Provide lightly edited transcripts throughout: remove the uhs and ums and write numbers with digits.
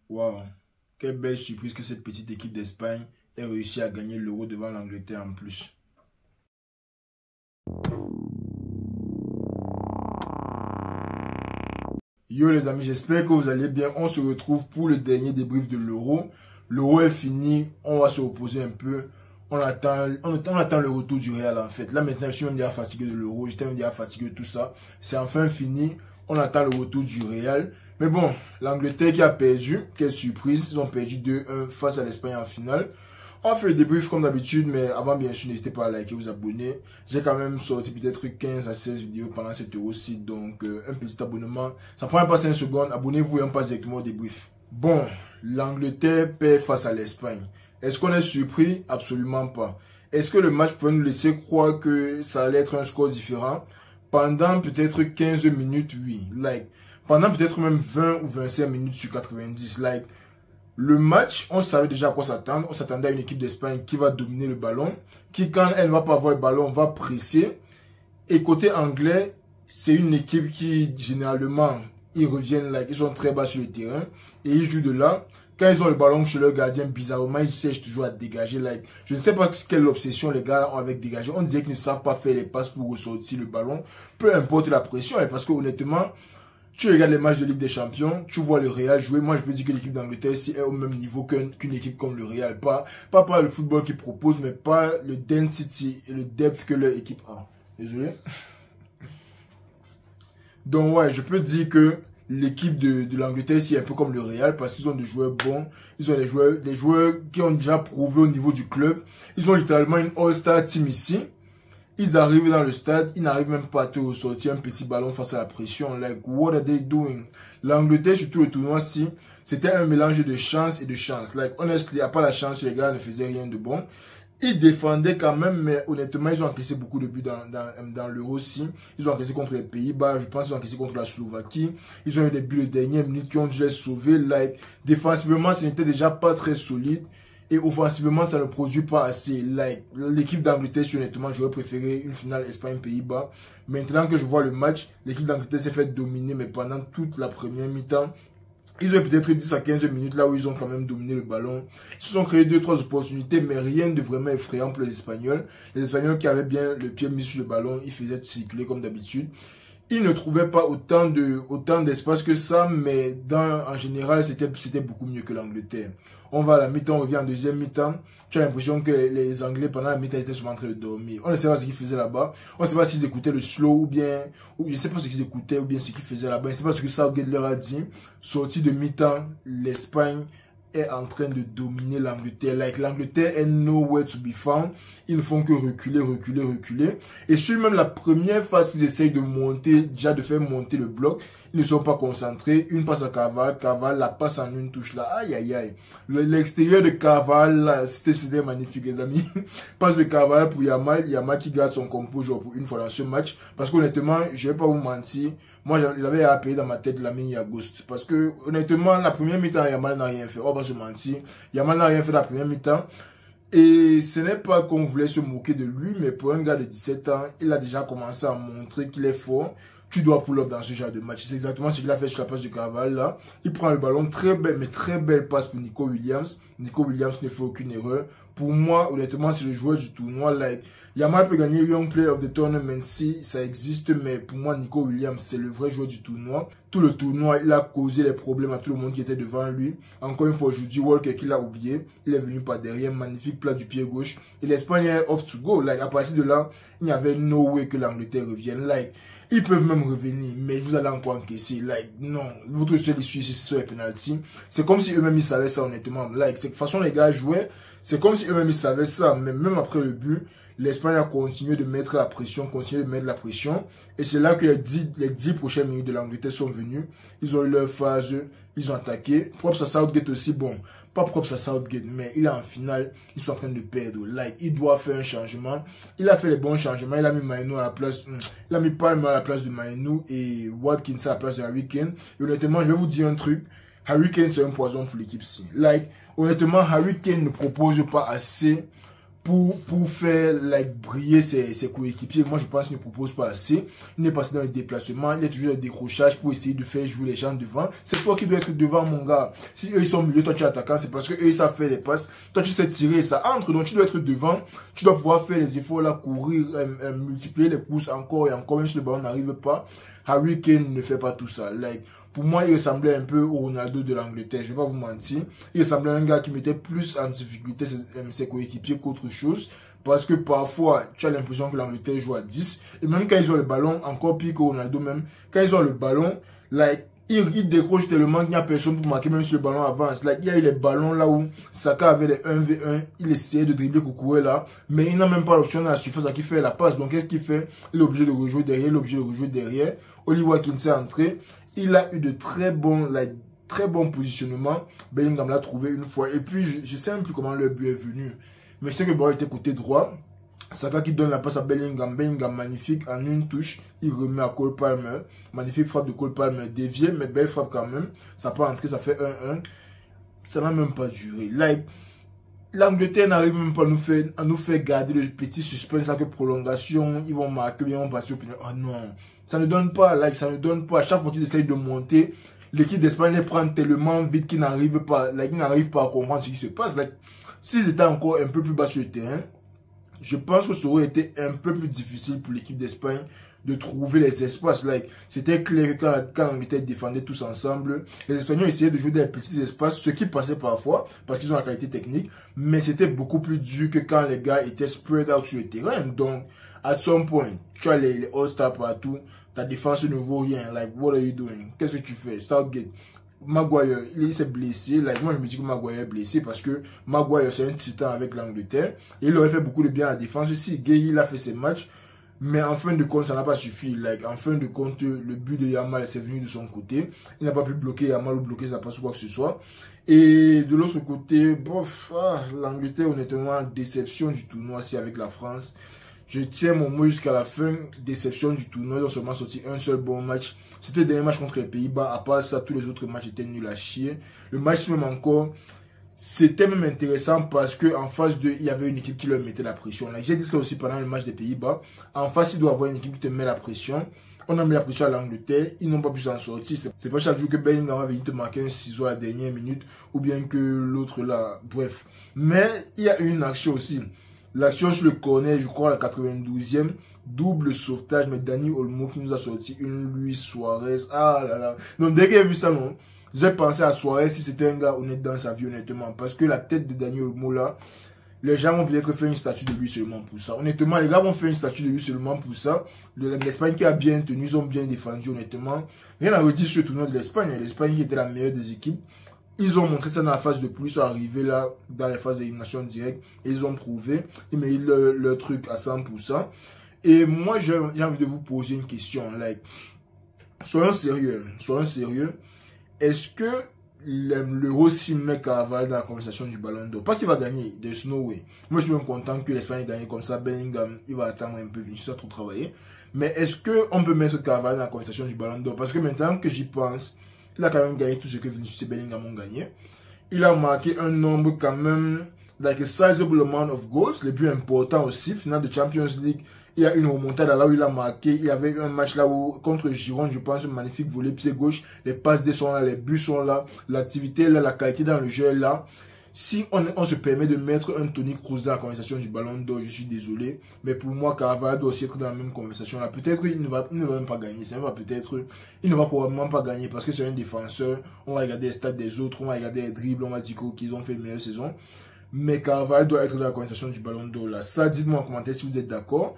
Waouh, quelle belle surprise que cette petite équipe d'Espagne ait réussi à gagner l'Euro devant l'Angleterre en plus. Yo les amis, j'espère que vous allez bien. On se retrouve pour le dernier débrief de l'Euro. L'Euro est fini, on va se reposer un peu. On attend le retour du Real en fait. Là maintenant, je suis même déjà fatigué de l'Euro, j'étais même déjà fatigué de tout ça. C'est enfin fini, on attend le retour du Real. Mais bon, l'Angleterre qui a perdu, quelle surprise, ils ont perdu 2-1 face à l'Espagne en finale. On fait le débrief comme d'habitude, mais avant bien sûr, n'hésitez pas à liker, vous abonner. J'ai quand même sorti peut-être 15 à 16 vidéos pendant cet Euro-ci, donc un petit abonnement. Ça prend même pas 5 secondes, abonnez-vous et on passe directement au débrief. Bon, l'Angleterre perd face à l'Espagne. Est-ce qu'on est surpris? Absolument pas. Est-ce que le match peut nous laisser croire que ça allait être un score différent? Pendant peut-être 15 minutes, oui. Pendant peut-être même 20 ou 25 minutes sur 90. Le match, on savait déjà à quoi s'attendre. On s'attendait à une équipe d'Espagne qui va dominer le ballon, qui quand elle ne va pas avoir le ballon, va presser. Et côté anglais, c'est une équipe qui, généralement, ils reviennent, ils sont très bas sur le terrain. Et ils jouent de là. Quand ils ont le ballon chez leur gardien, bizarrement, ils cherchent toujours à dégager. Je ne sais pas quelle obsession les gars ont avec dégager. On dirait qu'ils ne savent pas faire les passes pour ressortir le ballon. Peu importe la pression, parce que honnêtement, tu regardes les matchs de Ligue des Champions, tu vois le Real jouer. Moi, je peux dire que l'équipe d'Angleterre est au même niveau qu'une équipe comme le Real. Pas le football qu'ils proposent, mais pas le density et le depth que leur équipe a. Désolé. Donc, ouais, je peux dire que l'équipe de l'Angleterre, c'est un peu comme le Real parce qu'ils ont des joueurs bons. Ils ont des joueurs qui ont déjà prouvé au niveau du club. Ils ont littéralement une All-Star team ici. Ils arrivent dans le stade, ils n'arrivent même pas à te ressortir un petit ballon face à la pression. What are they doing? L'Angleterre, surtout le tournoi-ci, c'était un mélange de chance et de chance. Honestly, à part la chance, les gars ne faisaient rien de bon. Ils défendaient quand même, mais honnêtement, ils ont encaissé beaucoup de buts dans l'Euro-ci. Ils ont encaissé contre les Pays-Bas, je pense qu'ils ont encaissé contre la Slovaquie. Ils ont eu des buts de dernière minute qui ont dû les sauver. Défensivement, ce n'était déjà pas très solide. Et offensivement, ça ne produit pas assez. L'équipe d'Angleterre, honnêtement, j'aurais préféré une finale Espagne-Pays-Bas. Maintenant que je vois le match, l'équipe d'Angleterre s'est fait dominer, mais pendant toute la première mi-temps, ils ont peut-être 10 à 15 minutes là où ils ont quand même dominé le ballon. Ils se sont créés 2-3 opportunités, mais rien de vraiment effrayant pour les Espagnols. Les Espagnols qui avaient bien le pied mis sur le ballon, ils faisaient circuler comme d'habitude. Ils ne trouvaient pas autant d'espace que ça, mais en général, c'était beaucoup mieux que l'Angleterre. On va à la mi-temps, on revient en deuxième mi-temps. Tu as l'impression que les Anglais, pendant la mi-temps, ils étaient souvent en train de dormir. On ne sait pas ce qu'ils faisaient ou on ne sait pas s'ils écoutaient le slow ou je ne sais pas ce qu'ils écoutaient ou bien ce qu'ils faisaient là-bas. Je ne sais pas ce que Southgate leur a dit. Sorti de mi-temps, l'Espagne est en train de dominer l'Angleterre. L'Angleterre est nowhere to be found. Ils ne font que reculer, reculer, reculer. Et sur même la première phase qu'ils essayent de monter, déjà de faire monter le bloc, ils ne sont pas concentrés. Une passe à Carvalho, la passe en une touche là. Aïe, aïe, aïe. L'extérieur de Carvalho, c'était magnifique, les amis. Passe de Carvalho pour Yamal qui garde son composure pour une fois dans ce match. Parce qu'honnêtement, je ne vais pas vous mentir. Moi, il avait appelé dans ma tête Lamine Yagost. Parce que, honnêtement, la première mi-temps, Yamal n'a rien fait. On va se mentir. Yamal n'a rien fait la première mi-temps. Et ce n'est pas qu'on voulait se moquer de lui, mais pour un gars de 17 ans, il a déjà commencé à montrer qu'il est fort. Tu dois pull-up dans ce genre de match. C'est exactement ce qu'il a fait sur la passe de Carvalho là. Il prend le ballon, très belle, mais très belle passe pour Nico Williams. Nico Williams ne fait aucune erreur. Pour moi, honnêtement, c'est le joueur du tournoi. Yamal peut gagner Young Player of the Tournament si ça existe, mais pour moi, Nico Williams, c'est le vrai joueur du tournoi. Tout le tournoi, il a causé les problèmes à tout le monde qui était devant lui. Encore une fois, je dis Walker qu'il a oublié. Il est venu par derrière, magnifique plat du pied gauche. Et l'Espagne est off to go. À partir de là, il n'y avait no way que l'Angleterre revienne. Ils peuvent même revenir, mais vous allez encore encaisser. Non, votre seule issue, c'est sur les penalties. C'est comme si eux-mêmes ils savaient ça, honnêtement. De toute façon, les gars jouaient. C'est comme si eux-mêmes ils savaient ça. Mais même après le but, l'Espagne a continué de mettre la pression, Et c'est là que les 10 prochaines minutes de l'Angleterre sont venues. Ils ont eu leur phase, ils ont attaqué. Propre à Southgate aussi, bon. Pas propre à Southgate, mais il est en finale. Ils sont en train de perdre. Il doit faire un changement. Il a fait les bons changements. Il a mis Mainu à la place. Il a mis Palmer à la place de Mainu et Watkins à la place de Harry Kane. Et honnêtement, je vais vous dire un truc. Harry Kane, c'est un poison pour l'équipe-ci. Honnêtement, Harry Kane ne propose pas assez pour faire briller ses coéquipiers. Moi, je pense qu'il ne propose pas assez. Il n'est pas dans les déplacements, il est toujours dans le décrochage pour essayer de faire jouer les gens devant. C'est toi qui dois être devant, mon gars. Si eux, ils sont au milieu, toi, tu es attaquant, c'est parce que eux, ils savent faire les passes. Toi, tu sais tirer, ça entre. Donc, tu dois être devant. Tu dois pouvoir faire les efforts, là, courir, multiplier les courses encore et encore, même si le ballon n'arrive pas. Harry Kane ne fait pas tout ça. Pour moi, il ressemblait un peu au Ronaldo de l'Angleterre, je ne vais pas vous mentir. Il ressemblait à un gars qui mettait plus en difficulté ses coéquipiers qu'autre chose. Parce que parfois, tu as l'impression que l'Angleterre joue à 10. Et même quand ils ont le ballon, encore pire que Ronaldo même, quand ils ont le ballon, ils décrochent tellement qu'il n'y a personne pour marquer même si le ballon avance. Il y a eu les ballons là où Saka avait les 1v1, il essayait de dribbler Cucurella, mais il n'a même pas l'option à la surface à qui fait la passe. Donc qu'est-ce qu'il fait? Il est obligé de rejouer derrière, Oli Watkins est entré. Il a eu de très bons positionnements. Bellingham l'a trouvé une fois. Et puis, je ne sais même plus comment le but est venu. Mais je sais que le ballon était côté droit. Saka qui donne la passe à Bellingham. Bellingham magnifique en une touche. Il remet à Cole Palmer. Magnifique frappe de Cole Palmer. Dévié, mais belle frappe quand même. Ça peut entrer, ça fait 1-1. Ça n'a même pas duré. L'Angleterre n'arrive même pas à nous faire garder le petit suspense là que prolongation, ils vont marquer, ils vont passer au pénal. Oh non, ça ne donne pas, ça ne donne pas. À chaque fois qu'ils essayent de monter, l'équipe d'Espagne les prend tellement vite qu'ils n'arrivent pas, ils n'arrivent pas à comprendre ce qui se passe. S'ils étaient encore un peu plus bas sur le terrain, je pense que ça aurait été un peu plus difficile pour l'équipe d'Espagne de trouver les espaces. C'était clair que quand l'Angleterre défendait tous ensemble, les Espagnols essayaient de jouer dans les petits espaces, ce qui passait parfois, parce qu'ils ont la qualité technique, mais c'était beaucoup plus dur que quand les gars étaient spread out sur le terrain. Donc, at some point, tu as les All-Stars partout, ta défense ne vaut rien. What are you doing? Qu'est-ce que tu fais? Southgate. Maguire, il s'est blessé. Moi, je me dis que Maguire est blessé parce que Maguire, c'est un titan avec l'Angleterre. Et il aurait fait beaucoup de bien à la défense aussi. Gay, il a fait ses matchs. Mais en fin de compte, ça n'a pas suffi. En fin de compte, le but de Yamal c'est venu de son côté. Il n'a pas pu bloquer Yamal ou bloquer sa passe ou quoi que ce soit. Et de l'autre côté, l'Angleterre, honnêtement, déception du tournoi aussi avec la France. Je tiens mon mot jusqu'à la fin. Déception du tournoi. Ils ont seulement sorti un seul bon match. C'était le dernier match contre les Pays-Bas. À part ça, tous les autres matchs étaient nuls à chier. Le match même encore, c'était même intéressant parce qu'en face d'eux, il y avait une équipe qui leur mettait la pression. J'ai dit ça aussi pendant le match des Pays-Bas. En face, il doit y avoir une équipe qui te met la pression. On a mis la pression à l'Angleterre. Ils n'ont pas pu s'en sortir. C'est pas chaque jour que Bellingham va venir te marquer un ciseau à la dernière minute ou bien que l'autre là. Bref. Mais il y a une action aussi. L'action sur le corner, je crois, à la 92e, double sauvetage, mais Dani Olmo qui nous a sorti une Luis Suarez. Ah là là. Donc, dès que j'ai vu ça, non, j'ai pensé à Suarez si c'était un gars honnête dans sa vie, honnêtement. Parce que la tête de Dani Olmo, là, les gens vont peut-être faire une statue de lui seulement pour ça. Honnêtement, les gars vont faire une statue de lui seulement pour ça. L'Espagne qui a bien tenu, ils ont bien défendu, honnêtement. Rien à redire sur le tournoi de l'Espagne. L'Espagne qui était la meilleure des équipes. Ils ont montré ça dans la phase de plus, ils sont arrivés là, dans les phases d'élimination directe, et ils ont prouvé, ils ont mis leur truc à 100%. Et moi, j'ai envie de vous poser une question, soyons sérieux. Est-ce que l'Euro s'y met Carvalho dans la conversation du Ballon d'Or? Pas qu'il va gagner, there's no way. Moi, je suis même content que l'Espagne gagne comme ça, Bellingham, il va attendre un peu, Vinicius a trop travaillé. Mais est-ce qu'on peut mettre Carvalho dans la conversation du Ballon d'Or? Parce que maintenant que j'y pense, il a quand même gagné tout ce que Vinicius et Bellingham ont gagné. Il a marqué un nombre quand même, a sizable amount of goals, les plus importants aussi. Finale de Champions League, il y a une remontade là où il a marqué. Il y avait un match là où, contre Gironde, je pense, un magnifique volet pied gauche. Les passes D sont là, les buts sont là, l'activité là, la qualité dans le jeu est là. Si on se permet de mettre un Toni Kroos dans la conversation du Ballon d'Or, je suis désolé. Mais pour moi, Carvalho doit aussi être dans la même conversation là. Peut-être qu'il ne va même pas gagner. Il ne va probablement pas gagner parce que c'est un défenseur. On va regarder les stats des autres, on va regarder les dribbles, on va dire qu'ils ont fait une meilleure saison. Mais Carvalho doit être dans la conversation du Ballon d'Or là. Ça, dites-moi en commentaire si vous êtes d'accord.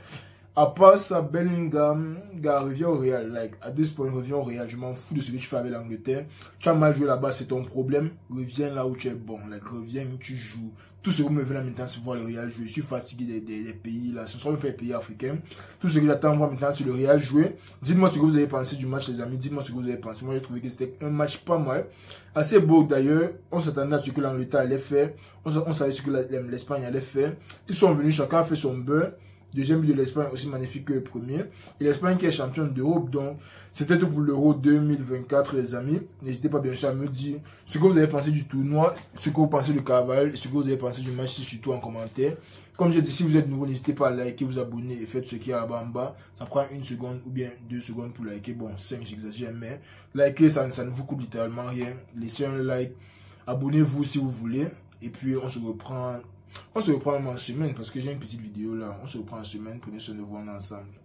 À part ça, Bellingham, gars, reviens au Real. À this point, reviens au Real. Je m'en fous de ce que tu fais avec l'Angleterre. Tu as mal joué là-bas, c'est ton problème. Reviens là où tu es bon. Reviens, tu joues. Tout ce que vous me venez là maintenant, c'est voir le Real jouer. Je suis fatigué des pays là. Ce sont même pas les pays africains. Tout ce que j'attends voir maintenant, c'est le Real jouer. Dites-moi ce que vous avez pensé du match, les amis. Dites-moi ce que vous avez pensé. Moi, j'ai trouvé que c'était un match pas mal. Assez beau d'ailleurs. On s'attendait à ce que l'Angleterre allait faire. On savait ce que l'Espagne allait faire. Ils sont venus, chacun a fait son beurre. Deuxième but de l'Espagne, aussi magnifique que le premier. Et l'Espagne qui est championne d'Europe. Donc, c'était tout pour l'Euro 2024, les amis. N'hésitez pas bien sûr à me dire ce que vous avez pensé du tournoi, ce que vous pensez du Carval, et ce que vous avez pensé du match, surtout en commentaire. Comme j'ai dit, si vous êtes nouveau, n'hésitez pas à liker, vous abonner et faites ce qu'il y a là-bas en bas. Ça prend 1 seconde ou bien 2 secondes pour liker. Bon, 5, j'exagère, mais liker, ça ne vous coûte littéralement rien. Laissez un like. Abonnez-vous si vous voulez. Et puis, on se reprend en semaine parce que j'ai une petite vidéo là. On se reprend en semaine. Prenez soin de vous ensemble.